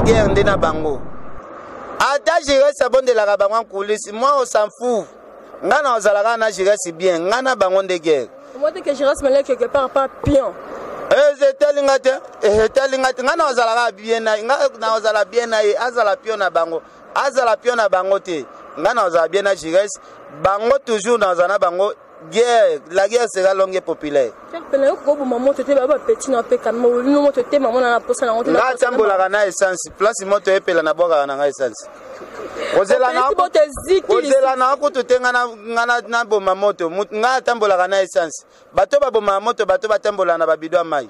guerre ndena bango. Ata gérer ça bon de la bango en coulisses, moi on s'en fout. Ngana ozalaka na gérer si bien, ngana bango de guerre. Moi dès que gérer me quelque part pas pion. Telingate ngana ozalaka bien na ozala bien na azala pion na bango. Azala pion na bango te. Ngana ozala bien na gérer bango toujours dans ozana bango. Guerre, la guerre sera longue et populaire. Essence, place moto epela na boka na essence. Ozela na ko to tenga na boma moto, nga tambola na essence. Bato ba boma moto, bato ba tambola na babido mai.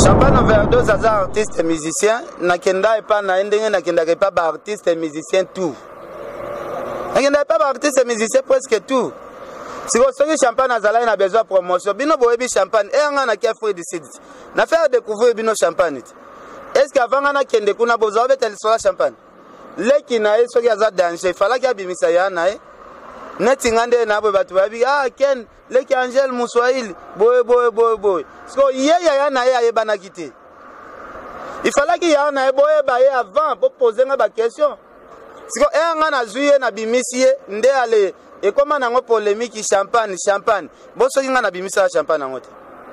Champagne overdose as artiste et musicien, na kenda e pa na ndenge na kenda ke pa ba artiste et musicien tout. Il n'y a pas d'artistes et musiciens presque tout. Si vous savez champagne a besoin de promotion, bino boebi champagne et on a qui a fait décider. Na faire découvrir bino champagne. Est-ce qu'avant on a qui ndekuna bozo betel sur la champagne. Les qui na eso qui a danger, fallait qu'il y a bimisa ya na e. Netingande na bo batu babi ken les qui Angel Mouswail boy. So ya na ya bana kité. Il fallait qu'il y a na boy ba avant pour poser une question. Si on a joué na bimisie nde ale et comment na ngo polémique champagne bon so nga na bimisa champagne ngote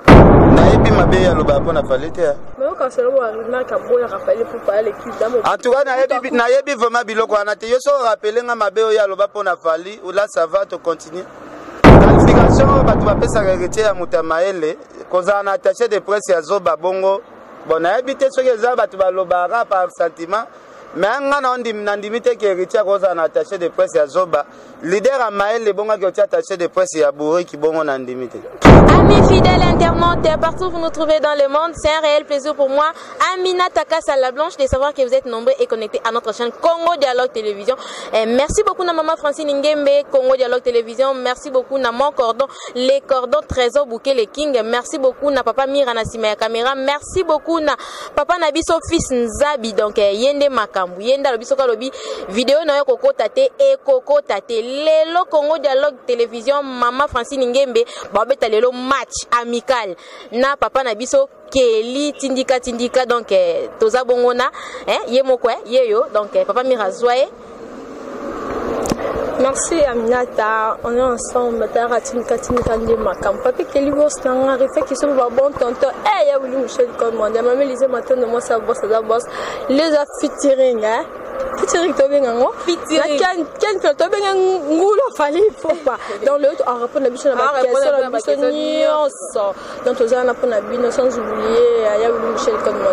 na ebi mabe ya loba pona falete mais quand c'est le na ka boya rappeler pour parler l'équipe d'amo en tout cas na ebi vraiment biloko ana te yo so rappeler nga mabe ya loba pona fali ou là ça va to continuer qualification batu ba pesa regretter ya mutamaele koza na attaché de presse ya zoba bongo bon na ebi te so ke za batu ba loba par sentiment. Mais on ndimite qui héritier cause en attaché de presse à Zoba leader à Maël les bons qui ont attaché de presse à Bourré qui bon on ndimite. Amis fidèles internautes partout où vous nous trouvez dans le monde, c'est un réel plaisir pour moi Amina Takasa la Blanche de savoir que vous êtes nombreux et connectés à notre chaîne Congo Dialogue Télévision. Et merci beaucoup na maman Francine Ngembe Congo Dialogue Télévision, merci beaucoup na mon cordon les cordons Trésor Bouquet les King, merci beaucoup na papa Mira na Sima caméra, merci beaucoup na papa Nabiso fils Nzabi donc yende maka yenda lobiso ka lobi vidéo na yo kokota te e kokota te lelo Congo Dialogue Télévision maman Francine Ngembe ba beta lelo match amical na papa na biso Kelly tindika donc toza bongona ye moko yeyo donc papa Mirazwaye. Merci Aminata, on est ensemble, Papi Kelly boss n'a arrivé qui sont bon tonton. Eh ya voulu Michel comme moi, maman lisait matin de moi ça boss les a featuring featuring to bien ngo featuring ken to bien ngulo fallait faut pas dans le en rapport na biso na question donc aux ana pour na bino sans oublier ya voulu Michel comme moi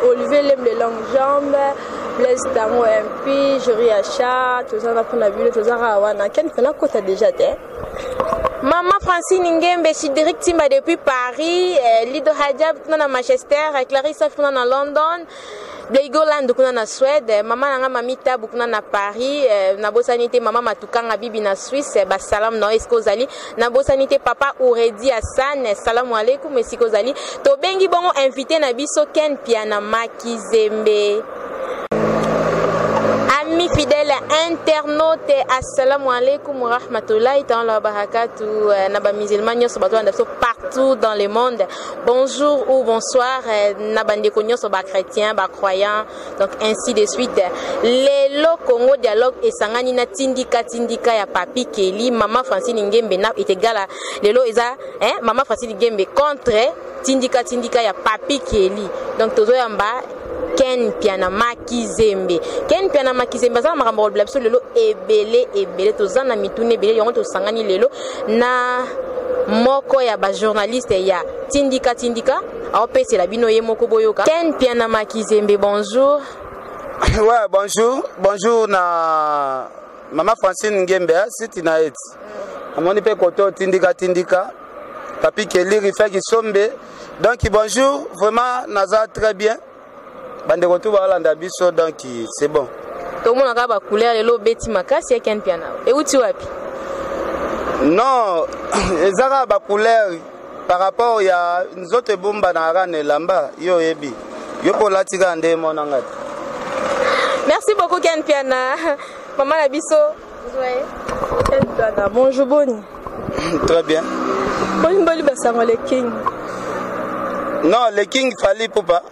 Olivier Lem les longues jambes Blaise Tango MP Jori Achat tous ana pour na bino tous ara wana ken fela kota déjà te Maman Francine Ngembe Sidrick Timba depuis Paris, Lido Hadjab na Manchester, Clarissa na London, Bleigoland na Suède, maman nanga mamita bukuna na Paris, na bosanité maman matukanga bibi na Suisse, ba salam no eskozali, na bosanité papa Uredi Hassan, salam alaikum esikozali. To bengi bongo invité na biso Ken Piana Makizembe. Amis fidèles internautes, assalamu alaikum wa rahmatullahi ta'ala wa barakatuh. Naba musulman nyoso bato andapso partout dans le monde. Bonjour ou bonsoir. Naba ndeko nyoso ba chrétien, ba croyant, donc ainsi de suite. Lelo Congo Dialogue et sangani na tindika ya Papi Kelly, maman Francine Ngembe na etegala. Lelo eza maman Francine Ngembe contre tindika ya Papi Kelly. Donc tozo yamba Ken Piana Makizembe. Ken Piana Makizembe za makambo blabso lelo ebele tozana mitune ebele yongo tosangani lelo na moko ya ba journaliste ya tindika au pese la bino ye moko boyoka. Ken Piana Makizembe, bonjour. Ouais, bonjour na maman Francine Ngembe siti na eti. Amoni pe koto tindika Papi Kelly rifa ki sombe. Donc bonjour, vraiment naza très bien. Bande retour à l'andabiso donc c'est bon. Tout le monde a ba couleur et l'eau beti makasi ya Ken Piana. Et où tu wapi? Non, ezara ba couleur par rapport ya nzote bomba na rane lamba yo ebi. Yo ko latika nde monanga. Merci beaucoup Ken Piana. Maman Nabiso, joyeux. Ken Piana, bonjour Boni. Très bien. Boni bali basango le king. Non, le king fallait pour pas.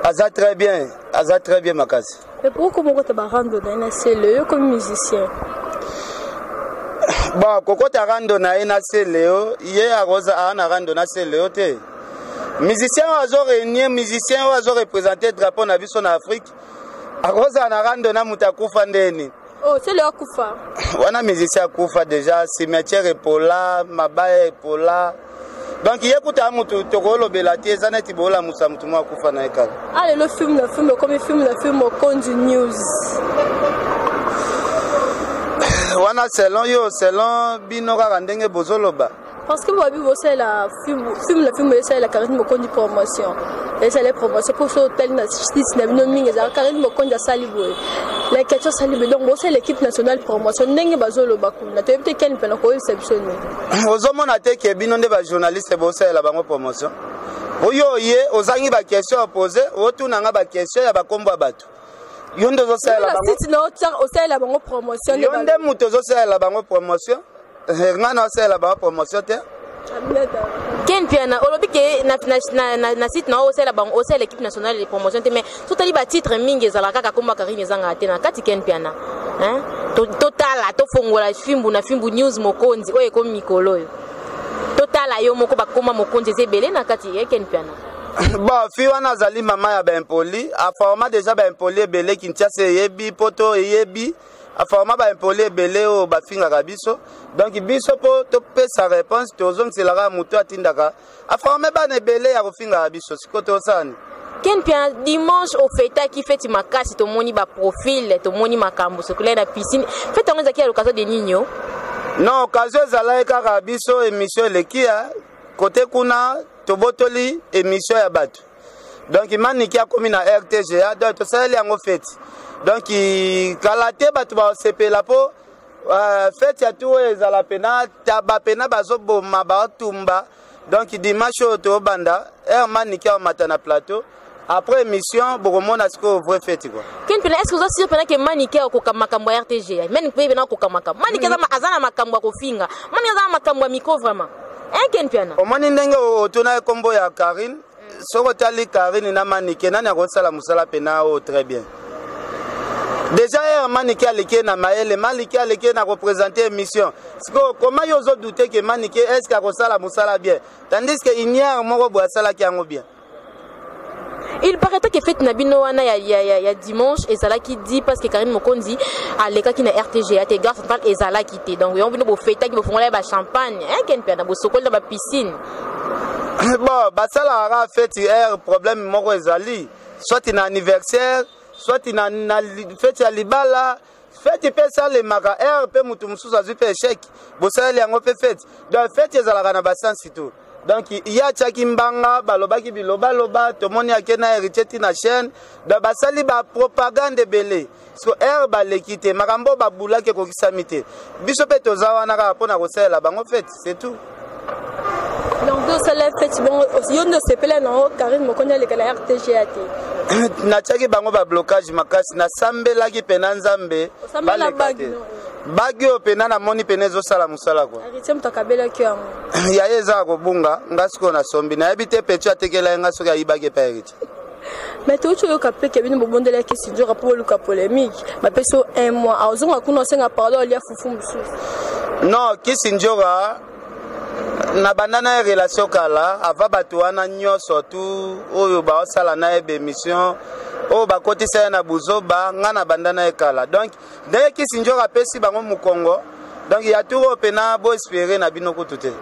Aza très bien makasi. Mais pourquoi comment tu vas rendre dans un CLE comme musicien? Bon, koko ta rando na ina CLE, hier à Rosa ana rando na CLE te. Musicien ozo réunir, musicien ozo représenter drapeau na biso na Afrique. A Rosa na rando na mutakufa ndeni. Oh, c'est le kufa. Wana musicien kufa déjà, cimetière epola, mabaya epola. Donc il écoute à mutu tokolo belati ezana tibola musa mutu mwa kufa na ekala. Ah, le film comme film Kondi News. Wana selon bino kaka ndenge bozoloba. Parce que vous avez la film c'est la Karine Mokondi promotion. Et c'est la promotion pour ce hôtel na justice na bino mingi za Karine Mokondi saliboy. La question saliboy donc c'est l'équipe nationale promotion ndenge bazoloba kuna. To peut ken pena ko exceptionné. Ozomona te ke bino nde ba journaliste bosala bango promotion. Oyo ye ozangi ba question poser, otuna nga ba question ya ba kombo bato. Yondo zosala bango. Si no osala bango promotion. Yonde muto zosala bango promotion. Ngana osala bango promotion te. Ken Piana olobi ke na site na osala bango osala l'équipe nationale de promotion te mais tout ali ba titre mingi ezala kaka komba Karine ezanga te na kati Ken Piana. Hein? Totala to fongola fimbu na fimbu news Mokonzi oye ko mikolo yo. Totala yo moko bakoma Mokonzi ezebele na kati Ken Piana. Bon, fi wana zali mama ya ben poli, a format déjà ben poli belé Kinshasa yebi poto yebi, a format ben poli belé o bafinga kabiso. Donc biso po to pe sa réponse to zong c'est la muto atindaka. A format ba ne belé ya kofinga kabiso sikoto sani. Ken Piana dimanche au feta qui fait makasi to moni ba profil to moni makambo so kula na piscine. Fait on ezaki à l'occasion de Nino. Non, occasion zala kaka biso émission lekia côté kuna tobotoli émission ya bato. Donc maniki a komi na RTGA donc to sali yango fête. Donc kalate bato ba sepela po fête ya tout ezala pena taba pena bazoboma ba tumba. Donc dimanche to banda maniki a matana plateau. Après émission bokomona siko vrai fête quoi. Ken Piana est-ce que vous avez sûr que maniki ko kamakambo RTGA? Même pe bena ko kamakambo. Maniki za azana makambo ko finga. Maniki za makambo micro vraiment. Ken Piana. Omoni ndenge otuna kombo ya Karine. Soko tali Karine na manike nani akosala musala pena o très bien. Déjà manike aleke na maele, manike aleke na représenter émission. Siko comment yozo douter que manike est-ce qu'akosala musala bien. Tandis que ignore moko bo sala ki yango bien. Il paraît que fête Nabino wana ya dimanche et Zala qui dit parce que Karine Mokonzi a l'écart qui na RTGA te gare centrale et Zala qui te donc on vient pour fêter qui font la champagne Ken Piana bo sokol na ba piscine. Bon basala ara fête problème moko ezali soit ina anniversaire soit ina fête ya libala fête pe ça le maka pe mutu mususu azu pe échec bo sala yango pe fête donc fête ezala na ba sens tout. Donc il y a tchaki mbanga balobaki biloba loba to moni akena héritier na chaîne da basali ba propagande belé so ba lekite makambo ba bulake ko kisamite biso pe tozawa na ka pona ko sala bango fait c'est tout. Donc deux sala fait bon yondo sepela na Karine Mokonzi le kala RTGA te. Na tchaki bango ba blocage makasi na sambela ki pena nzambe ba lekate. Bagio pena na moni penezo sala musala kwa. Héritier mutakabela ki yango. Ya yeza ko bunga ngasiko na sombi na ebite petu atekela ngaso ya ibage pa héritier. Mais tu as capté que bien bondela qui si dura pour le cas polémique. Ma peso un mois. A ozonga kuna senga pardon il y a fufu musu. Non, qui sinjora na bandana relation kala ava batu wana nyoso tu oyo ba sala na ebe mission o ba kotisa na buzoba ngana bandana ekala. Donc dès qui sinjora pesi bango mu Congo. Donc il y a tout pena bo espérer na bino kutute.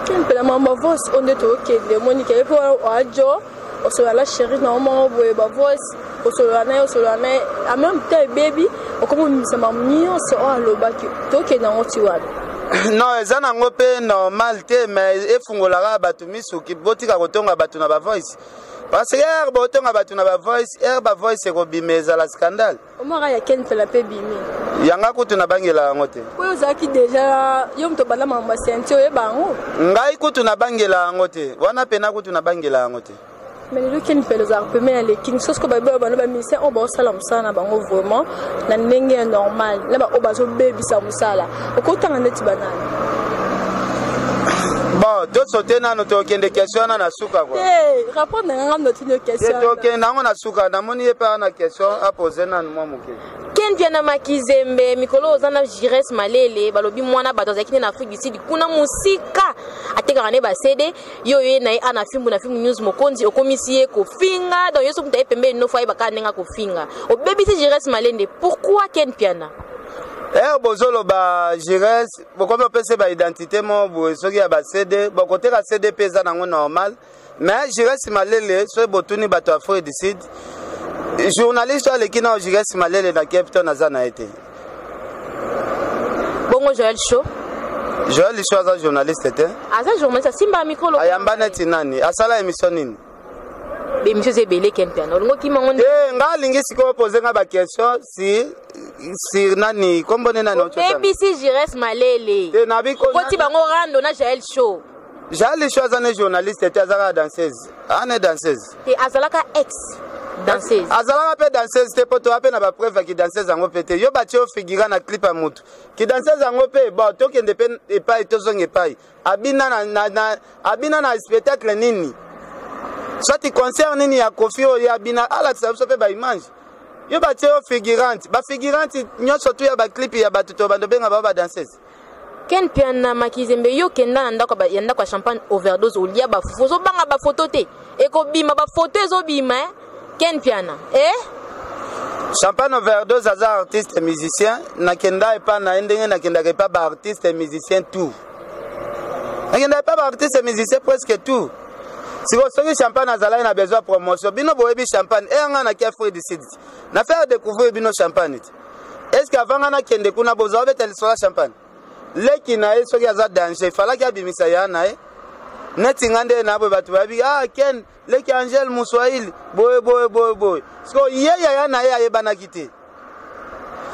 Ken pela mama voice on est OK le Monica e po ajo o so la chérie na mama boye ba voice o so la en même temps baby o comme mi sama mio so aloba ki to ke na oti wa. Non, ezana ngope normal te mais efungola batu misuki botika kotonga batu na ba voice. Parce que botonga batu na ba voice ko bimeza la scandale. Omara ya Ken pela pe bimi. Yanga kutu na bangela ngote. Oyo zaki déjà yom to bala mama sentio e bango. Ngai kutu na bangela ngote. Wana pena kutu na bangela ngote. Mais le Ken pela za pe mais les king sosko ba ba ba mission o ba salam sana bango vraiment na ndenge normal. Na ba o ba zo baby sa musala. O ko tanga neti banana. Bon, tout sauter na notre des questions na suka quoi. Eh, répondre à notre question. OK, na suka na moni pas na question à poser na moi moké. Ken Piana Makizembe mikolo ozana Jires Malele balobi mwana bato zakine na Afrique du Sud kuna musika ateka ne ba CD yo ye na ana filmu na film news mokonzi okomisi ko finga donc yeso mutaye pembe no fa ibaka nenga ko finga o baby si Jires Malende pourquoi Ken Piana bozolo ba Jires bokomo pese ba identité mo bo soki ya ba CD bokote ka CD pesa nango normal mais Jires Malele so botuni bato Afrique du Sud journaliste à l'équipe na Jires Malele na Cape Town azana été bongo Joël Show aza journaliste était aza journaliste simba micro lo ayamba neti nani asala émission nini be monsieur Zebele Ken Piana olongo kimango nga lingi siko poser nga ba question si nani kombone nani ocho baby si Jires Malele te nabi ko koti bango rando na Joël Show Joël Show azana journaliste était azala danseuse ane danseuse et azalaka ex danseuse azalaka pe danseuse te poto ape na ba preuve ki danseuse yango pete yo batio figura na clip ya mutu ki danseuse yango pe bon tokende pe epai tozonga epai abina na spectacle nini soit concert nini ya Kofi oyo abina ala tsabiso pe ba image yo batio figurante ba figurante nyonso tu ya ba clip ya batuto bando benga ba danseuse Ken Piana Makizembe yo kenda na ndako ya ndako champagne overdose olia ba fozo banga ba photo te eko bima ba photo ezo bima Ken Piana champagne overdose aza artiste et musicien nakenda epa na ndenge nakenda epa ba artiste et musicien tout nakenda epa ba artiste et musicien presque tout si vous savez champagne azala na besoin promotion bino boyebi champagne nga na Afrique du Sud na faire découvrir bino champagne est-ce qu'avant na kende kuna bozo betel sur la champagne leki na eso ki aza danger fala ki abimisa ya na neti ngande na bo batu babi Ken leki Angel Muswahili boy so ya na ya bana kité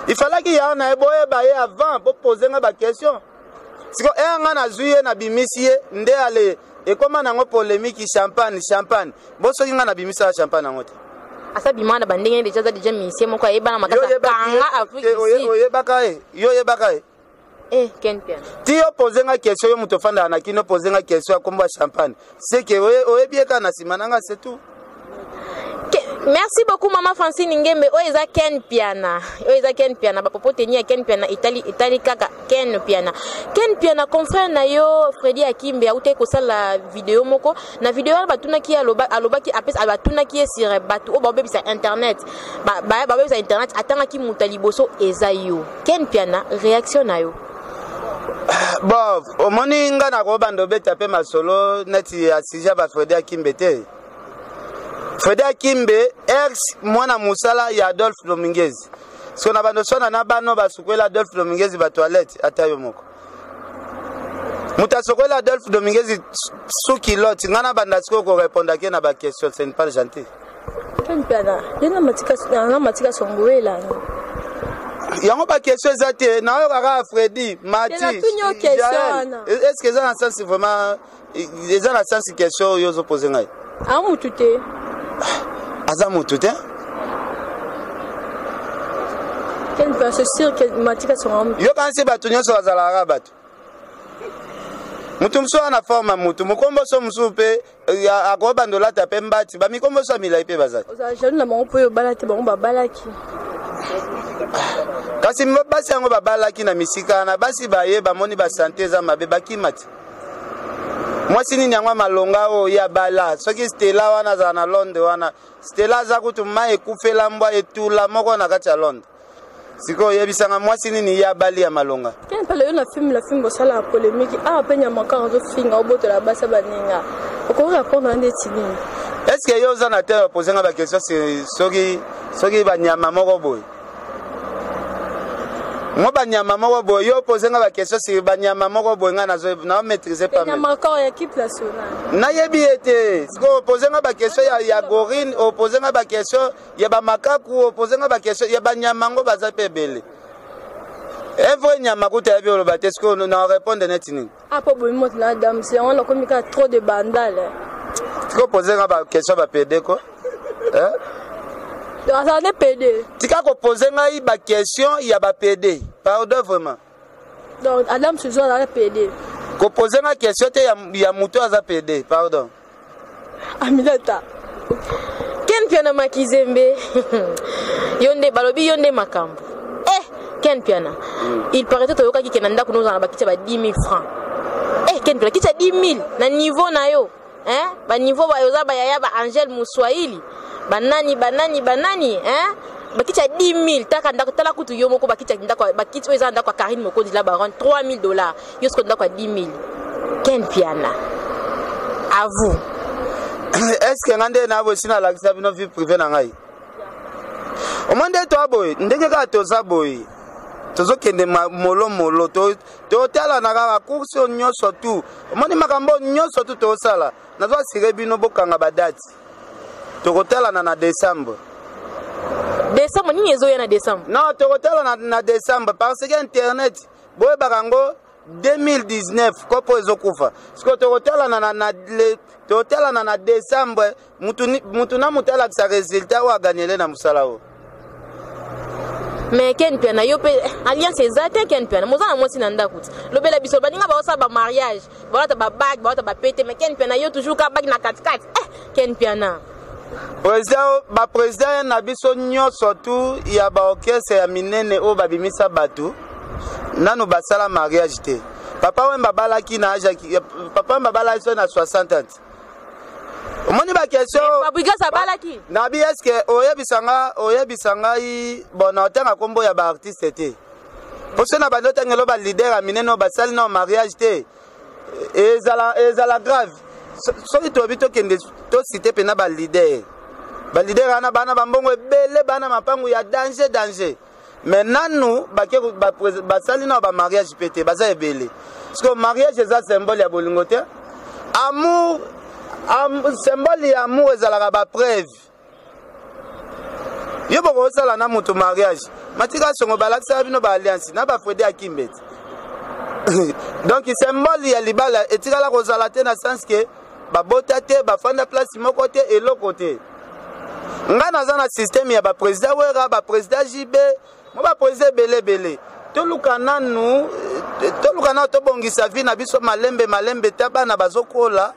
il fallait que ya na boye ba ye avant pour poser nga ba question siko nga na zuye na bimisie nde ale e koma na ngo polémique champagne bo so nga na bimisa champagne ngote asa bimana bandenge déjà misie moko ye bana makasa kanga Afrique yo ye bakaye Ken Piana ti yo poser nga question yo muto fanda na kino poser nga question akomba champagne c'est que oye bieka na simananga c'est tout. Merci beaucoup Maman Francine Ngembe oeza Ken Piana ba popo tenia Ken Piana Italie kaka Ken Piana confrère na yo Freddy Akimbe aute ko sala vidéo moko na vidéo batuna ki aloba ki apesa batuna ki sur batu o babe bisa internet ba bisa internet atanga ki mutali boso eza yo Ken Piana réaction na yo bon omoni nga na ko bando beta pe masolo neti asija ba Freddy Akimbe te Freddy Akimbe ex mwana musala ya Adolphe Dominguez so na bando sona na bano basukwela Adolphe Dominguez ba toilette atayo moko mutasokwela Adolphe Dominguez suki lot ngana banda siko ko répondre ke na ba question c'est pas gentil Ken Piana yena matika songoela yango ba question ezate na yo kaka Freddy Mati est-ce que ça dans sens vraiment les en sens question yo zo poser ngai mutu te aza mutu te Ken Piana c'est sûr que matika songoela yo kansi batu nyonso bazalaka batu mutu mso ana forma mutu mukombo so msupe akoba ndola tape mbati ba mikombo so milai pe bazali oza jeune na bango poyo balaki bango babalaki kasi basi yango babalaki na misika na basi baye bamoni ba santé za mabe bakimati mwasi nini yango malonga o ya bala soki Stella wana za na Londres wana Stella za kutu mai ekufela mbwa etula moko na kati ya Londres siko yebisanga mwasi nini ya bali ya malonga Ken pale yo na film bosala polémique penya makaro zo finga oboto la basa baninga oko répondre à ndeti nini est-ce que yo za na te poser nga ba question soki banyama moko boy moi banyama moko boy yo poser nga ba question si banyama moko boy nga na maîtriser pas mais makaro ya équipe nationale na yebi ete siko poser nga ba question ya gorine o poser nga ba question ya ba makaku o poser nga ba question ya banyama ngo baza pebele evre nyama kuta ya biolo ba tesco na répondre net nini po boy mot na dame c'est on a comme trop de bandale siko poser nga ba question ba pede ko ça ne PD tika ko poser nga ba question ya ba pede pardon vraiment donc Adam se joue dans la PD Ko poser ma question te ya muto aza PD, pardon. Aminata. Ken Piana Makizembe. Yonde balobi yonde makambo. Ken Piana. Il paraît que yoka ki kenanda kuno za bakita ba 10 000 francs. Ken Piana kicha 10 000 na niveau na yo. Ba niveau ba yoza ba yaya ba Angel Muswahili. Banani bakicha 10 000 taka ndako tala kutu yo moko bakicha ndako bakicha oza ndako Karine Mokondi la baron $3 000 yo sko ndako 10 000. Ken Piana. À vous. Est-ce que ngande na bo sina la kisa bino vie privée na ngai? O monde to aboy ndenge ka to za boy. Tozo kende molo to tala na ka course nyoso tu. O monde makambo nyoso tu to sala. Nazo sire bino bokanga badati. To kotala na décembre. Décembre ni ezo ya na décembre. Non, to kotala na décembre parce que internet boy bakango 2019 kopo ezokufa. Siko to kotala na décembre mutu na mutala kisa résultat wa gagnele na musala o. Mais Ken Piana yo pe alliance ezate Ken Piana mozana mwasi na ndakuti lobela biso baninga ba osa ba mariage ba ta ba bag ba ta ba pete mais Ken Piana yo toujours ka bag na 4x4 Ken Piana président na biso nyonso tu ya ba orchestre ya minene o babimisa batu nanu basala mariage te papa wemba balaki na âge papa wemba balaki na 60 ans. Omoni ba question Fabregas abalaki na bi est-ce que oyebisanga bon otanga kombo ya ba artiste te parce na bando tangelo ba leader a mineno ba sali na mariage te ezala grave soki to bito kende to cité pena ba leader ana bana bambongo ebele bana mapangu ya danger mais nanu ba sali na ba mariage pété baza ebele parce que mariage eza symbole ya bolingo te amour symbole ya amour ezalaka ba preuve yo boko sala na mutu mariage matika songo balakisa bino ba alliance na ba Freddy Akimbeti donc symbole ya libala etikala kozala te na sens que ba bota te ba fanda place moko te eloko te nga naza na système ya ba président wera ba président JB mo ba président belebele toluka nanu to bongisa vie na biso malembe ta bana bazokola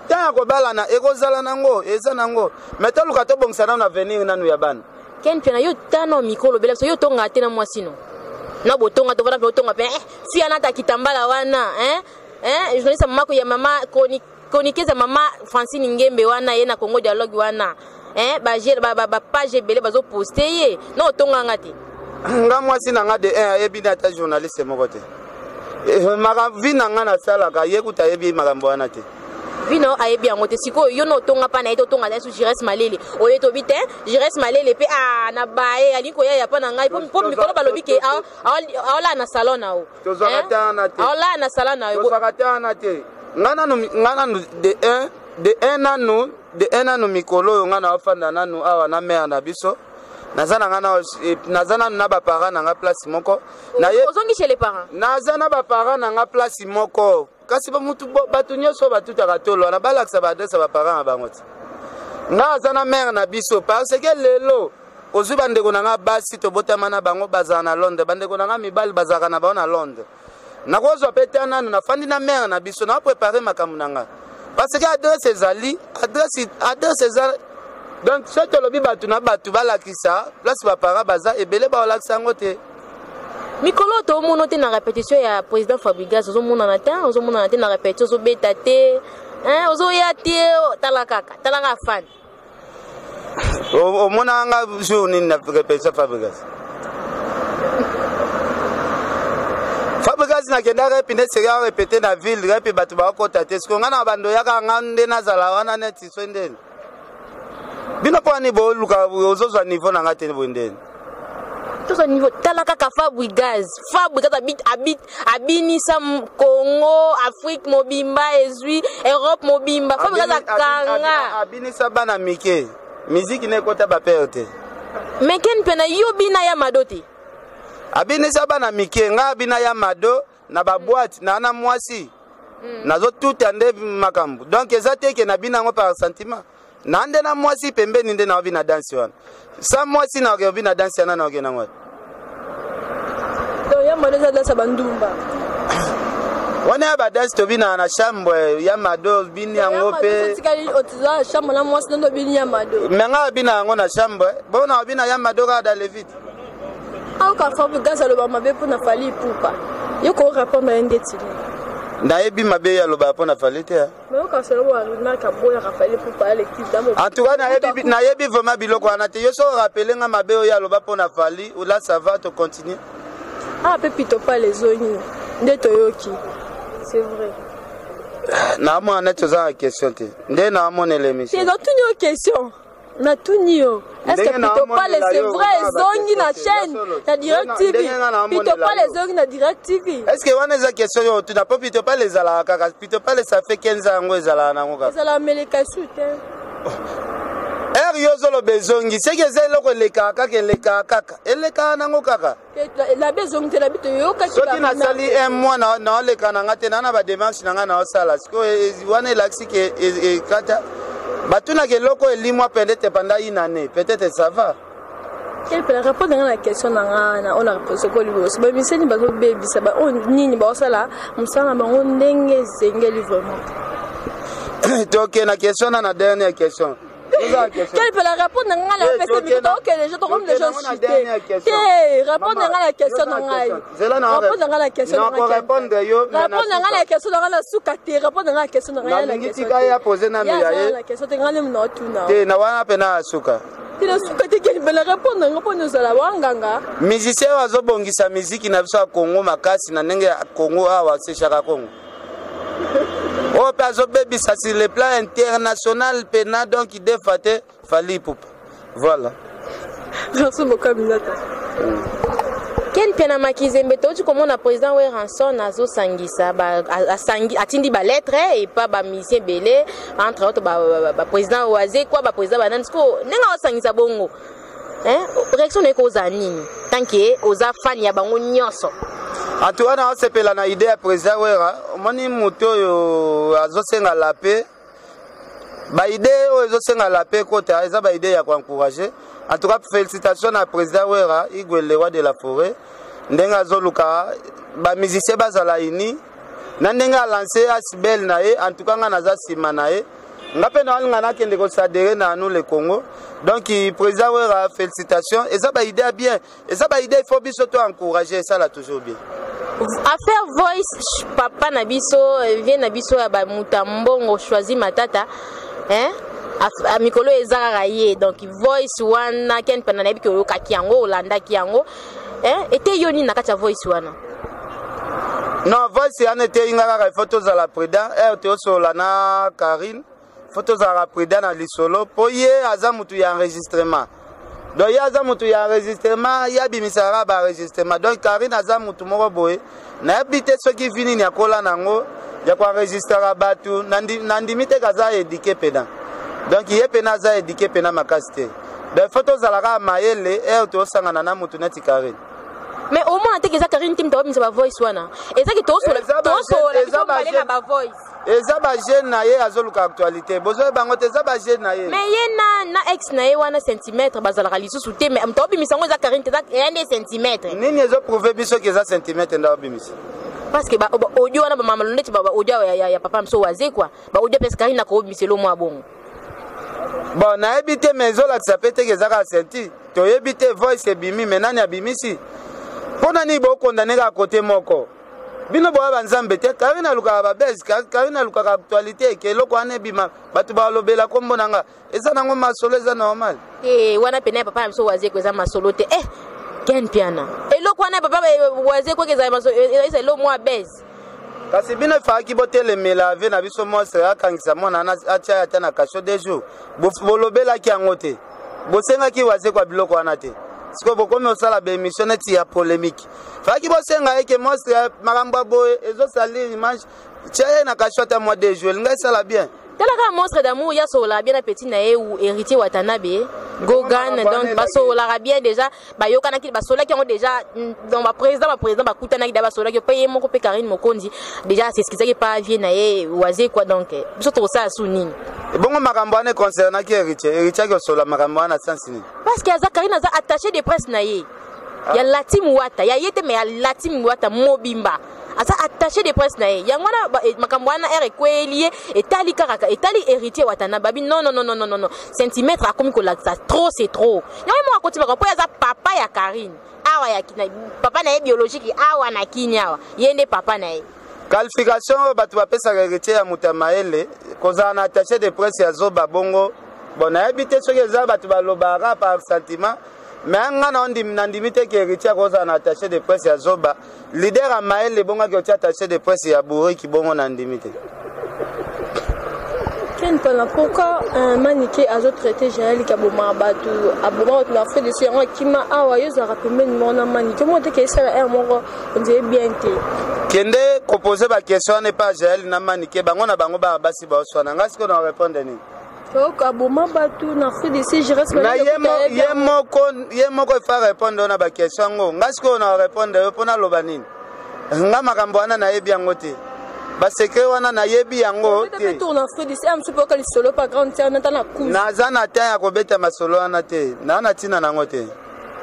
ta ko bala na ekozala nango eza nango mais toluka to bongisa na avenir nanu ya bana Ken Piana yo tano mikolo bela so yo tonga te na mwasino na botonga to vana botonga pe fi anata kitambala wana journaliste mama ya mama konikeza mama Francine Ngembe wana ye na Congo Dialogue wana ba page belé bazo poster ye no tonga ngati nga mwasi na nga de ebina ta journaliste moko te maka vina nga na sala ka yekuta yebi makambo wana te vino ayebi yango te siko yo no tonga pa na eto tonga na su Jires Malele oye to bite Jires Malele pe na bae aliko ya pa na ngai po mikolo balobi ke aola na salon na o tozakata na te aola na salon na yo tozakata na te ngana nu de un an mikolo nga na ofanda nanu awa na mère na biso nazana na ba parents na nga place moko na ye ozongi chez les parents nazana ba parents na nga place moko kasi ba mutu batu nyoso batutaka tolo na balakisa ba adresse ba parents bango ti nazana mère na biso parce que lelo ozwi bandeko na nga basi tobotama na bango bazala na Londres bandeko na nga mibali bazalaka na bango na Londres nakozwa pe te nanu nafandi na mère na biso na préparer makambo na nga parce que adresse ezali adresse ezali donc ce que lobi batu na batu balakisa place ba parents baza ebele ba olakisa yango te mikolo to mono te na répétition ya président Fabregas ozomona na te na répétition ozobeta te ozoya te talaka fan omona nga jour nini na répétition Fabregas nakenda repine sérieux répéter na ville repi batu bakota te siko nga na bando yaka nga nde nazala wana neti so ndeni bino po ani bo luka ozozwa niveau na nga te bondeni tozo niveau talaka ka Fabregas abinisa Congo Afrique mobimba ezui Europe mobimba Fabregas akanga abinisa bana mike musique ne kota ba perte mais Ken Piana yo bina ya madote abinisa bana mike nga bina ya mado na ba boîte na mwasi nazo tout ande makambo donc ezate ke na bina ngo par sentiment na ande na mwasi pembeni nde na bina danse wana sa mwasi na bina danse na ngena ngwa donc ya mwana za danse bandumba On est à Bades, tu vis dans la chambre, il y a Mado, Bini en Ope. Mais on bin dans la chambre, bon, on bin à Mado dans les vitres. Ah, quand on gaz à l'obama pour na fali poupa. Il faut répondre à un déti. Naebi mabe ya loba pona falite. Mais quand c'est le na ka boya ka fali poupa l'équipe d'amo. En tout cas, naebi vraiment biloko anate. Yo so rappeler nga mabe ya loba pona fali ou là ça va te continuer. Ah, pepito pas les zones. Ndetoyoki. C'est vrai. Na mo anet za question te. Nde na mo l'émission. C'est dans toutes nos questions. Na tunio. Est-ce que plutôt pas les c'est vrai zongi na chaîne na Direct TV. Plutôt pas les zongi na Direct TV. Est-ce que on a des questions tu n'as pas plutôt pas les ala kaka plutôt pas les ça fait 15 ans ngo ezala na ngo. Ezala meleka soute. Yozo lo bezongi c'est que c'est loko le kaka ke le kaka. Elle ka na ngo kaka. La bezongi te la bito yo ka so qui na sali un mois na le kana ngate na ba démarche na na osala. Parce que wana laxi ke e kata batuna ke loko elimwa peut-être pendant une année, peut-être ça va. Quelle peut répondre à la question on a répondu ko libro. So ba miseni ba zo baby ça ba on nini ba osala musana ba on ndenge zengeli vraiment. Donc la question na dernière question. Quelle peut la répondre à la question que les gens comme les gens chutés. Répondre à la question répondre à la question répondre yo répondre à la question dans la soukate répondre à la question dans la question ya poser na miaye la question ngale mna tuna te na wana pena suka tena soukate quelle peut la répondre à la wanganga musicien wazo bongisa musique na biso Congo makasi na ndenge ya Congo awa se chaka Congo. Oh, parce que ça sur le plan international, pena donc il défaite fali poupa. Voilà. Merci beaucoup, Aminata. Ken pena makizembe toji comme on a président we ranson nazo sangisa ba sangi atindi ba lettre et pas ba musicien belé entre autres ba président oaze quoi ba président banane ko nenga sangisa bongo. Hein? Réaction ne cause nini? Tant que oza fan ya bango nyonso. En tout cas, on s'appelle la idée à président Wera. Moni muto yo azosenga la paix. Ba idée ozosenga la paix côté eza ba idée ya ko encourager. En tout cas, félicitations à président Wera, Igwe le roi de la forêt. Ndenga zoluka ba musicien bazala ini. Na ndenga lancer asbel na ye, en tout cas nga naza sima na ye. Ngape na ngana kende ko sadere na nous le Congo. Donc président Wera, félicitations. Eza ba idée bien. Eza ba idée il faut biso to encourager ça là toujours bien. Affaire voice papa nabiso vient nabiso ya ba mutambongo choisi matata hein a mikolo ezara ye donc voice wana ken pena na biko yoka kiango olanda kiango hein était yoni na kacha voice wana non voice yana était ingara photos à la président te osola na Karine photos à la président na lisolo po ye aza mutu ya enregistrement. Donc il y a des gens qui ont enregistrement, il y a des gens qui ont enregistrement. Donc Karine a des gens qui ont enregistrement. Il y a des gens qui ont enregistrement. Il y a des gens qui ont éduqué. Donc il y a des gens qui ont éduqué. Donc les photos à la maïle et au sangana mutuneti Karine. Mais au moins tu que Karine tim tawo misa voice wana. Eza ki to so la voice. Eza ba jeune na ye azoluka actualité. Bozo bango te eza ba jeune na ye. Mais ye na ex na ye wana centimètre bazala lisusu te mais mto bimisango eza Karine te eza des centimètres. Nini ezo prouver biso que eza centimètre nda bimisa. Parce que ba audio wana ba mama loneti ba audio ya papa mso waze quoi. Ba audio pesa Karine na ko bimiselo mwa bongo. Bon na ebité mezo la tsapete que eza ka senti. To ebité voice bimi menani abimisi. Pona ni bo condamner à côté moko. Bino bo banzambe te Karine luka ba base Karine luka actualité ke loko ane bima batu ba lobela kombo nanga eza nango masolo eza normal wana pena papa mso waze ko eza masolo te ken piana loko wana papa waze ko eza masolo eza lo mwa base kasi bino fa ki botele melave na biso monstre akangisa mona na atia ata na kasho des jours bo lobela ki angote bo senga ki waze kwa biloko wana te. Siko boko me osala be émission neti ya polémique. Faki bo senga eke monstre maramba boy ezo salir image tchaya na kashota mois de juillet ngai sala bien. Tala ka monstre d'amour ya sola bien petit na ye ou héritier Watanabe Gogan donc ba sola bien déjà ba yokana ki ba sola ki ont déjà dans ba président ba kutana ki ba sola ki paye moko pe Karine Mokondi déjà c'est ce qui s'est pas vie na ye waze quoi donc biso to ça sunini. Bongo makambo ane concernant ki héritier ki sola makambo ane sensini. Parce que za Karine za attaché de presse na ye. Ya Latim Wata ya yete mais ya Latim Wata mobimba. asa attaché de presse na ye yango na makambo wana ere kwelié etali karaka etali héritier watana babi non centimètre akomi ko laksa trop c'est trop yango mo akoti baka po ya papa ya Karine awa ya kina papa na ye biologique awa na kinyawa yende papa na ye qualification batu bapesa héritier ya Mutamaele koza na attaché de presse ya Zoba bongo bon na habité soki eza batu balobara par sentiment mais nga na ndimi te ke héritier koza na attaché de presse ya Zoba leader ya Maele bongo ki oti attaché de presse ya Bourri ki bongo na ndimi te Ken Pana pourquoi Maniké a traité Jaël Kaboma Batu Aboma na fait de séance qui m'a envoyé ça rapidement mon Maniké comment te que ça mon on dit bien te kende proposer ba question n'est pas Jaël na Maniké bango na bango ba basi ba oswana ngasi ko na répondre ni donc Aboma Batu na fait de séance je reste na yemo ko fa répondre na ba question ngo ngasi ko na répondre pona loba nini nga makambo ana na yebi yango te baseke wana na yebi yango te tourne en Afrique d'ici un petit peu quand solo pas grande terre na na course naza na te ya kobeta masolo wana te na tina nango te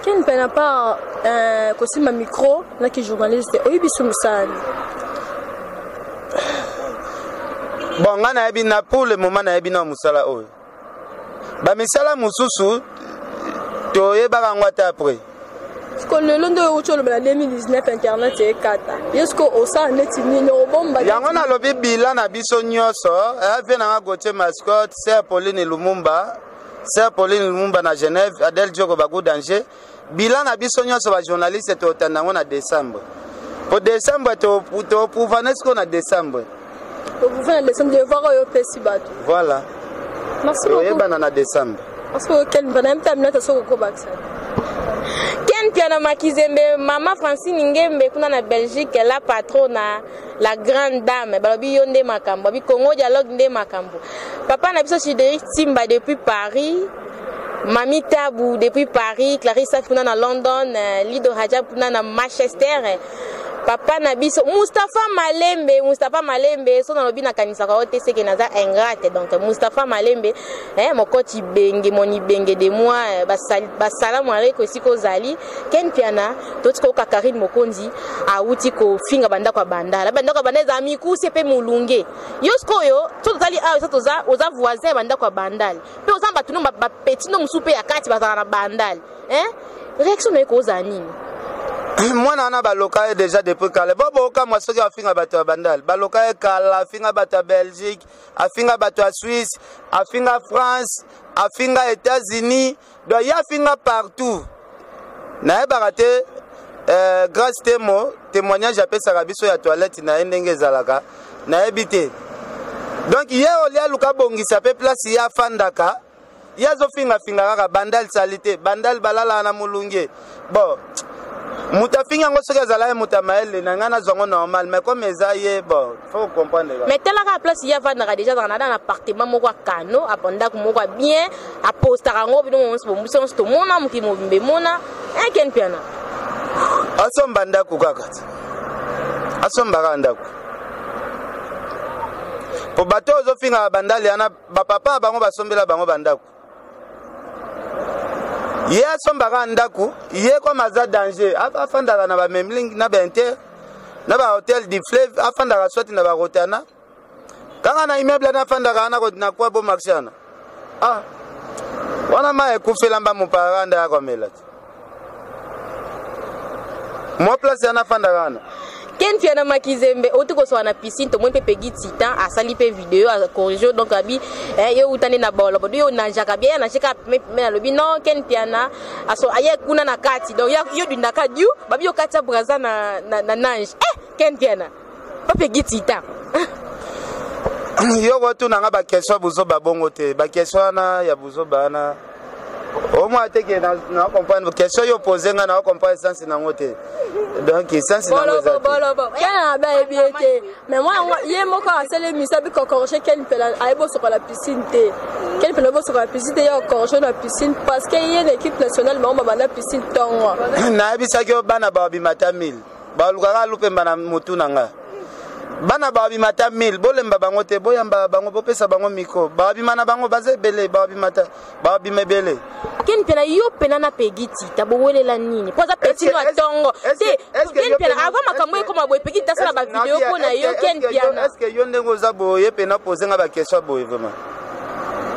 Ken Pana pas kosima micro na ki journaliste oyibi sumusani bon nga na yebi na pour le moment na yebi na musala oyo ba misala mususu to yeba ngwa ta après parce que le long de autour de 2019 internet est kata est-ce que au ça net ni no bomba yango na lobi bila na biso nyoso ave na gote mascotte c'est Pauline Lumumba na Genève Adel Djoko bagu danger bila na biso nyoso ba journaliste to tanango na décembre pour décembre to pour vanesco na décembre pour vous faire décembre de voir au festival voilà merci beaucoup na décembre parce que quel bonhomme terminé ta soko ko baksa Ken Piana Makizembe, maman Francine Ngembe, kuna na Belgique, la patrona, la grande dame, balobi yonde makambo, bi Congo dialogue nde makambo. Papa na biso Chideric Timba depuis Paris, Mami Tabou depuis Paris, Clarissa kuna na London, Lido Hadja kuna na Manchester. Papa na biso Mustafa Malembe so na lobi na kanisa ka ote seke naza ingrate donc Mustafa Malembe mokoti benge moni benge de moi basalamu aleko siko zali Ken Piana totiko ka Karine Mokonzi auti ko finga banda kwa bandala za mikuse pe mulunge yosko yo totali a so toza oza voisin banda kwa bandala pe oza batuno ba petit no musupe ya kati bazana na bandala réaction na ko zani moi na baloka déjà depuis kala bobo ka moi soki afinga bato bandal baloka kala afinga bato Belgique afinga bato Suisse afinga France afinga États-Unis donc ya afinga partout na barate grâce temo témoignage apesa kabiso ya toilette na ndenge zalaka na ebité donc ye olia luka bongisa pe place ya fandaka ya zo finga kaka bandal salité bandal balala na mulunge bon Mutafinga ngo soki azala Mutamaele na ngana zongo normal mais comme ezaye bon faut comprendre mais tela ka place ya vanda déjà dans un appartement moko kano aponda ko moko bien apostara ngo bino mo mbuso sto mona mukimo bimbe mona Ken Piana asomba ndako kaka asomba kandako po bato zo finga bandali ana ba papa bango basombela bango bandako ye asombaka ndako ye kwa maza danger afandaka na ba memling na benter na ba hotel du fleuve afandaka swati na ba rotana kanga na immeuble na afandaka na kwa bo marchana wana ma ekufela mba muparanda ya komela mo place na afandaka na Ken Piana Makizembe otiko so na piscine to mo pe pegi titan asali pe vidéo a corriger donc abi yo utane na bolo bodo yo na jaka bien na cheka me na lobi non Ken Piana aso aye kuna na kati donc yo du na kadiu babi yo kati braza na nange Ken Piana pa pegi titan yo gotu na ba question buzo babongo te ba question na ya buzo bana au moins te que na comprendre question yo poser nga na comprendre sens na ngote donc sens na ngote kana ba ebiete mais moi ye moko asele misa bi corriger Ken Piana aibo sur la piscine te Ken Piana bo sur la piscine yo corriger la piscine parce que y a l'équipe nationale mais on va la piscine tongo na bisa ke bana ba bimata 1000 ba lukaka lupe bana mutu nanga bana ba bimata 1000 bolemba bango te boyamba bango bopesa bango miko ba bimana bango baze belé ba bimata ba bimebele ken pena yo pena na pegiti tabowele la nini poza petit no atongo te ken pena avant makambo ekoma boye pegiti tasala ba video ko na yo ken pena est-ce que yo ndengo za boye pena poser nga ba question boye vraiment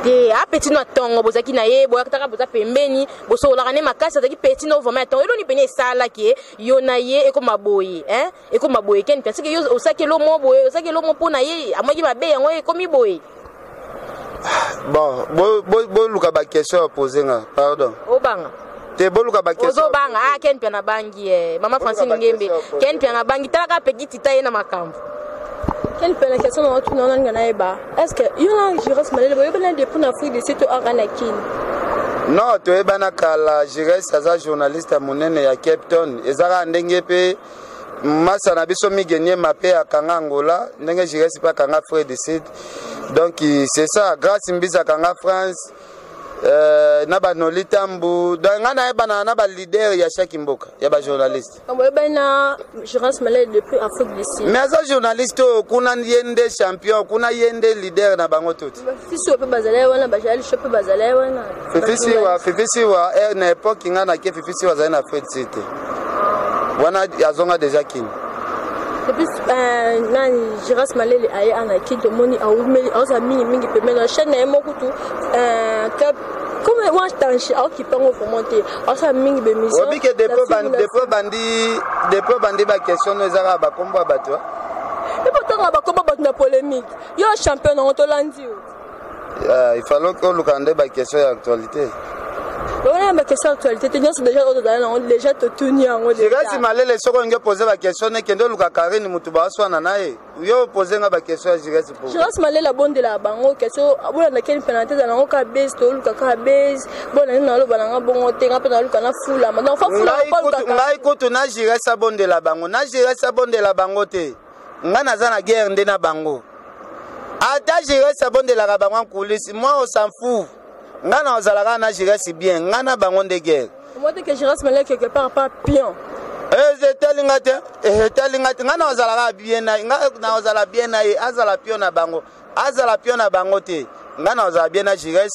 te a petit no atongo bozaki na ye boya kataka boza pembeni boso la kane makasa zaki petit no vraiment atongo eloni pena esala ki yo na ye ekoma boye ekoma boye ken pena sike yo osaki lo mo boye osaki lo mo pona ye amoki mabe yango ekomi boye. Bon, bon luka ba question poser nga, pardon. Obanga. Te bon luka ba question. Ozo banga ken pena bangi Mama Francine Ngembe. Ken pena bangi talaka pegiti taye na makambo. Ken pena question na watu naona ngana eba. Est-ce que yo na Jires Malele boyo bana de pour Afrique de site arana kin? Non, to ebana kala Jires aza journaliste monene ya Cape Town. Ezaka ndenge pe masa na biso migenye mape akanga Angola, ndenge Jires pa kanga Afrique de site. Donc c'est ça, grâce Mbisa Kanga France, Naba Nolitambu, donc ngana ebana na ba leader ya chaque mboka, ya ba journaliste. Amboye bana Jires Malele depuis Afrique du Sud. Mais as journaliste kuna yende champion, kuna yende leader na bango tout. Fisi ope bazale wana bajali shope bazale wana. Fifisi wa na époque ngana ke fifisi wa za na Afrique City. Wana azonga déjà kin. Depuis Jires Malele aye anaki de moni a umeli aza mingi pemena chaîne na mokutu comme moi tanchi a qui pengo remonter aza mingi be mission. Obi ke depo bandi ba question no ezaka ba kombo bato. Et pourtant ba kombo bato na polémique. Yo champion na Otolandi. Il fallait que lukande ba question actualité. On a question actualité, déjà te tenir en haut. Jires Malele soko nge poser la question ne kendo luka Karine mutuba swana nae. Yo poser nga ba question Jires pour. Jires Malele la bonne de la bango question abona na quelle penalty dans la ka base to luka ka base. Bona na lo balanga bongo te nga pe na luka na fula. Maintenant fa fula pas luka. Ngai ko na Jires bonne de la bango. Na Jires bonne de la bango te. Nga naza na guerre ndena bango. Ata Jires bonne de la bango en coulisses. Moi on s'en fout. Ngana ozalaka na Jires bien, ngana bango de guerre. Moi que Jires Malele quelque part pas pion. Telingate ngana ozalaka bien na ngana ozala bien na azala pion na bango. Azala pion na bango te. Ngana ozala bien na Jires,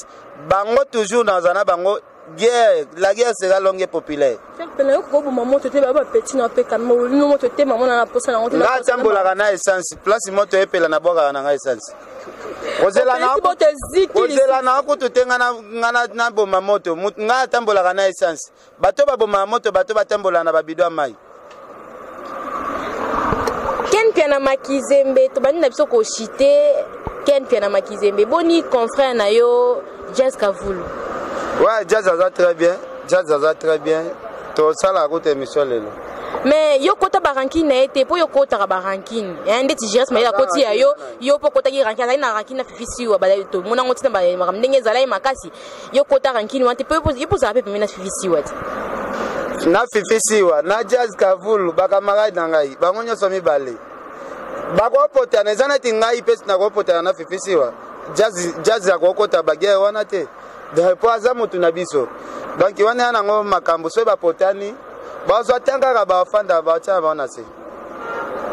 bango toujours dans zana bango guerre, la guerre sera longue et populaire. Pena ko bo maman te ba petit na pe kama no moto te maman na posa na ngoto. Nga tambola na essence, place moto epela na boka na essence. Ozela na kututenga na boma moto nga tambola na essence bato ba boma moto bato batambola na babido mai ken pena makizembe to bani na biso ko chité ken pena makizembe boni confrère na yo Jazz Kavulu. Ouais, Jazz aza très bien to sala ko émission lelo. Mais yo kota barankine na ete po yo kota ka barankine ndeti Jires Malele akoti ya yo po kota ki rankine na rankine na fifisi wa bala to mona ngoti na ba ndenge ezala makasi yo kota rankine wante po yo za pepe na fifisi wa na fifisi wa na Jazz Kavulu bakamarade na ngai bango nyoso mibale bako pota na zana tingai pesi na ko pota na fifisi wa Jazz akokota bagere wana te de po azamu tunabiso donc wana na ngo makambo so ba potani bazo tanga ba fanda ba cha bana se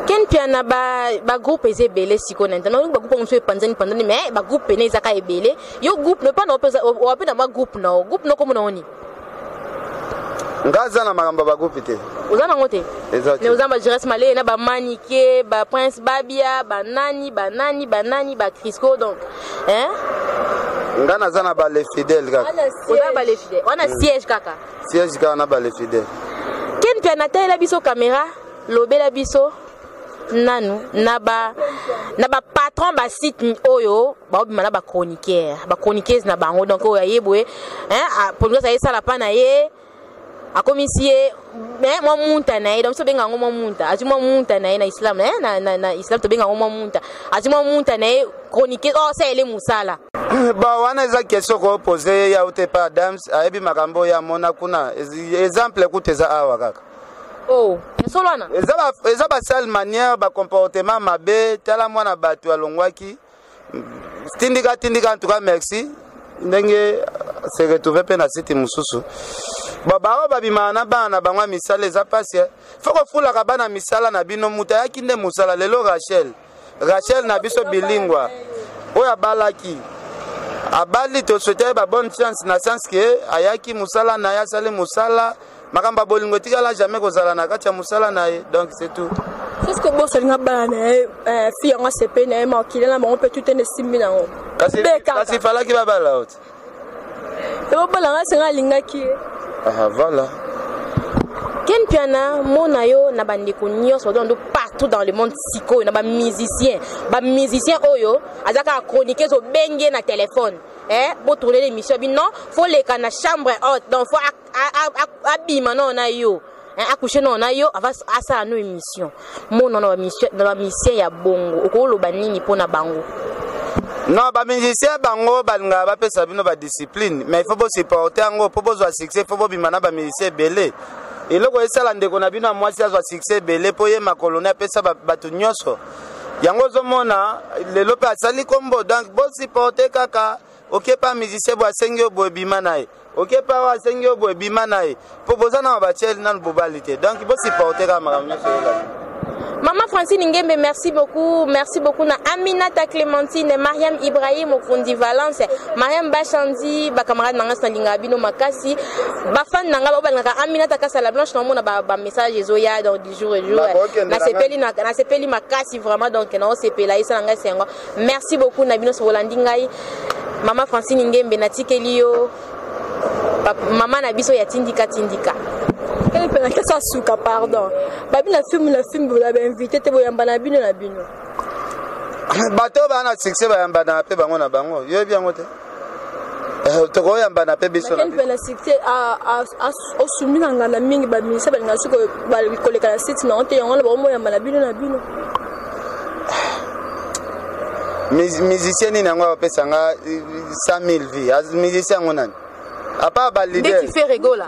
ken piana ba groupe ezebele siko na ntana ba groupe onso panzani mais ba groupe ne zaka ebele yo groupe ne pas na ope na ma groupe no comme na oni ngaza na magamba ba groupe te uzana ngote exact ne uzamba Jires Malele na ba Manike ba Prince Babia ba nani ba Crisco donc ngana zana ba les fidèles kaka uzana ba les fidèles on a siège kaka na ba les fidèles ken piana tela biso caméra lobela biso nanu na ba patron ba site oyo ba obima na ba chroniqueuse na bango donc oyo ayebwe pour nous ça sala pa na ye akomisie mais mo munta na ye donc so benga ngo mo munta ati mo munta na ye na islam na islam to benga ngo mo munta ati mo munta na ye chroniqueuse ça ele musala ba wana eza question ko poser ya ute pa Adams ayebi makambo ya mona kuna exemple kuteza awa kaka solana eza ba sale manière ba comportement mabe tala mwana bato alongwaki tindika en tout cas merci ndenge se retrouver pe na site mususu baba babima na bana bangwa misala eza pasia foko fula ka bana misala na bino muta yakinde musala lelo Rachel na biso bilingwa oya balaki abali to souhaiter ba bonne chance na sens que ayaki musala na ya sale musala makamba bolingo tikala jamais kozala na kati ya musala na ye donc c'est tout. C'est ce que bon c'est ngaba na fille en CP na ma kila na on peut tout ne simbi na ngo. Kasi fala ki babala ot. Et bon bala nga linga ki. Ah voilà. Ken Piana mona yo na bandeko nyonso donc partout dans le monde siko na ba musicien oyo azaka chroniquer zo benge na téléphone bo tourner l'émission non faut les kana chambre haute donc faut abima non na yo accoucher non na yo ava asa no émission mona na ba mission ya bongo okoloba nini pona bango. Non, ba musicien bango balinga ba pesa bino ba discipline mais il faut supporter ngo pour bozwa succès faut bimana ba musicien belé. Et là, vous savez, ndeko na bino mwasi azwa succès belé po ye makolo na pesa batu nyonso. Yango zomona lelo pe asali kombo donc bo supporter kaka OK pas musicien bo asengi bo bima nae. OK pas wa asengi bo bima nae. Po bozana ba chel na bobalite. Donc bo supporter ka makamyo so. Maman Francine Ngembe, merci beaucoup na Aminata Clémentine, Mariam Ibrahim au Fundi Valence, Mariam Bachandi, ba camarade nanga salinga bino makasi, ba fan nanga ba nanga Aminata Kasa la Blanche na mona ba message ezoya dans du jour et jour. Na sepeli makasi vraiment donc na sepela isa nanga sengo. Merci beaucoup na bino so Rolandi ngai. Maman Francine Ngembe na tikelio. Maman na biso ya tindika. Elle peut la question souka pardon. Babi la film vous l'avez invité te boyamba na bino na bino. Bato ba na succès ba yamba na pe bango na bango. Yo bien ngote. To ko yamba na pe biso na. Elle peut la succès à au sumi na ngana mingi ba misa ba ngasu ko ba koleka la site na onte yango ba mo yamba na bino. Musicien ni nango ba pesa nga 100,000 vies. Az musicien ngonani. À part Dès qu'il fait rigola.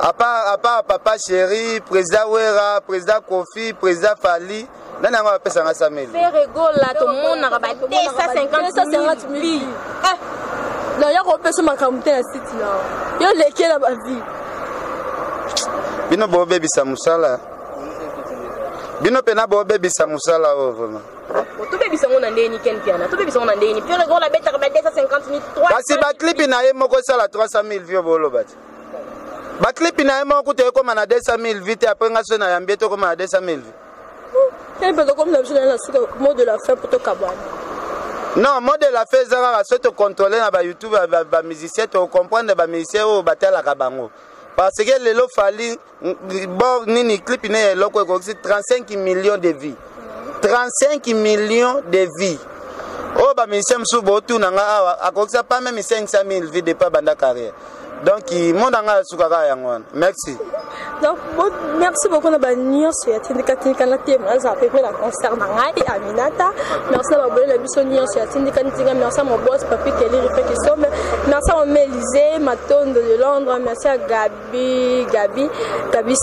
À part Papa Chéri, président Wera, président Kofi, président Fali, là n'a pas payé 100,000. Fait rigola, tout le monde a rabattu 250 000. Non, il y a un peu de makamute na site là. Il y a lesquels à ma vie. Bino bo baby samusala. Bino pena bo baby samusala vraiment. Tout bébé sango na ndeni Ken Piana. Tout bébé sango na ndeni. Puis rigola la bête a rabattu 250 000. Kasi ba clip na ye moko sala 300,000 vieux bolo bati. Ba clip na ye moko te ko mana 200,000 vite après nga so na yambie to ko mana 200,000. Quel peut comme la jeune la mot de la fin pour te cabane. Non, mot de la fin zara so te contrôler na ba YouTube ba musicien to comprendre ba musicien o batela ka bango. Parce que lelo fali bon nini clip na ye loko ko 35 millions de vies. 35 millions de vies. Oh, bah, mais c'est un peu tout, à pas même 500,000 vies de pas banda carrière. Donc, mon anga soukara yangon. Merci. Donc, merci beaucoup na banir sur la tindika na thème ça fait la concert na ngai Aminata. Merci à la bisonnier sur la tindika merci à mon boss Papi Kelly réflexion. Merci à Mélisée, Matonde de Londres, merci à Gabi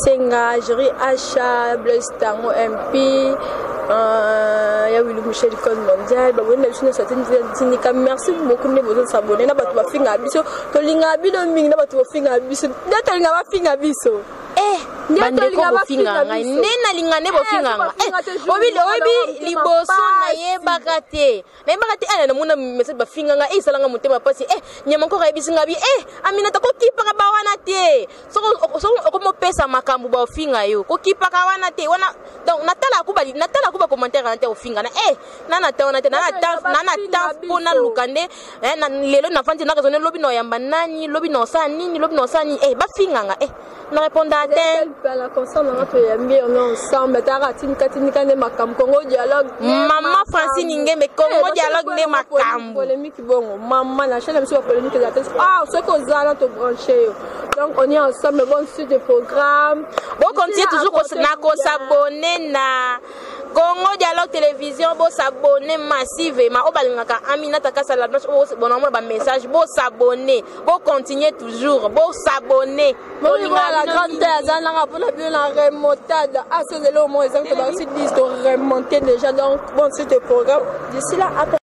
Senga, Jerry Acha, Blaise Tango MP. Ya Willy Michel Con mondial ba wona bisuna sa tindika merci beaucoup ne bozo s'abonner na batu ba finga biso to linga bino mingi na batu ba finga biso ndata linga ba finga biso bandeko bofinga ngai nena lingane bofinga ngai obi liboso na ye bakate na bakate ana mona message bafinga ngai salanga mutema pasi nyama ko kaibisi ngabi Aminata ko kipa ka bawana te so ko mo pesa makambu ba ofinga yo ko kipa ka wana te wana donc natala ku ba commentaire na te ofinga na nana ta wana te nana ta pona lukande na lelo na fanti na raisonner lobi no yamba nani lobi no sa nini bafinga ngai na répondre à la concerne notre yambi on est ensemble taratine katinika ne makam Congo dialogue maman Francine Ngembe Congo dialogue ne makam polémique bon maman la chaîne monsieur polémique la tête ce qu'on a là te brancher donc on est ensemble bon suite de programme bon continue toujours na ko s'abonner na Congo Dialogue Télévision, bo s'abonner massivement. O balingaka Aminata Kasa la Blanche, bon nombre ba message, bo s'abonner, bo continuer toujours, bo s'abonner. Bon la grande azana pour la remontade. Ah c'est le moment exact que ba site dit remonter déjà donc bon c'était programme d'ici là après